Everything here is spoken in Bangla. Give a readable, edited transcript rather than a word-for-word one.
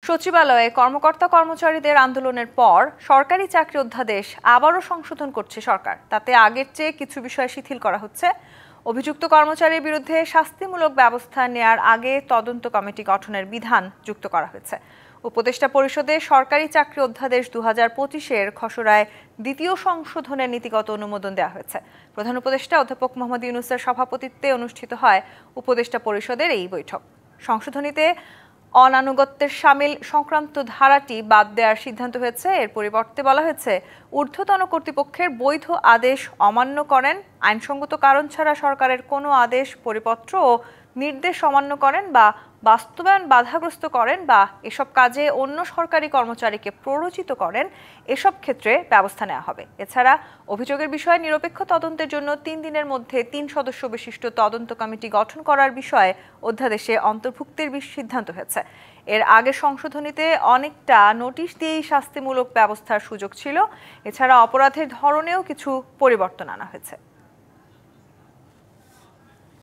সচিবালয়ে কর্মকর্তা-কর্মচারীদের আন্দোলনের পর সরকারি চাকরি অধ্যাদেশ আবারও সংশোধন করছে সরকার। তাতে আগের চেয়ে কিছু বিষয় শিথিল করা হচ্ছে। অভিযুক্ত কর্মচারীর বিরুদ্ধে শাস্তিমূলক ব্যবস্থা নেয়ার আগে তদন্ত কমিটি গঠনের বিধান যুক্ত করা হয়েছে। উপদেষ্টা পরিষদে সরকারি চাকরি অধ্যাদেশ 2025-এর খসড়ায় দ্বিতীয় সংশোধনের নীতিগত অনুমোদন দেওয়া হয়েছে। প্রধান উপদেষ্টা অধ্যাপক মোহাম্মদ ইউনূসের সভাপতিত্বে অনুষ্ঠিত হয় উপদেষ্টা পরিষদের এই বৈঠক। সংশোধনীতে অনানুগত্যের শামিল সংক্রান্ত ধারাটি বাদ দেওয়ার সিদ্ধান্ত হয়েছে। এর পরিবর্তে বলা হয়েছে, ঊর্ধ্বতন কর্তৃপক্ষের বৈধ আদেশ অমান্য করেন, আইনসঙ্গত কারণ ছাড়া সরকারের কোনো আদেশ, পরিপত্র ও নির্দেশ অমান্য করেন বা বাস্তবায়ন বাধাগ্রস্ত করেন বা এসব কাজে অন্য সরকারি কর্মচারীকে প্ররোচিত করেন, এসব ক্ষেত্রে ব্যবস্থা নেওয়া হবে। এছাড়া অভিযোগের বিষয়ে নিরপেক্ষ তদন্তের জন্য 3 দিনের মধ্যে 3 সদস্য বিশিষ্ট তদন্ত কমিটি গঠন করার বিষয়ে অধ্যাদেশে অন্তর্ভুক্তির সিদ্ধান্ত হয়েছে। এর আগের সংশোধনীতে অনেকটা নোটিশ দিয়েই শাস্তিমূলক ব্যবস্থার সুযোগ ছিল। এছাড়া অপরাধের ধরনেও কিছু পরিবর্তন আনা হয়েছে।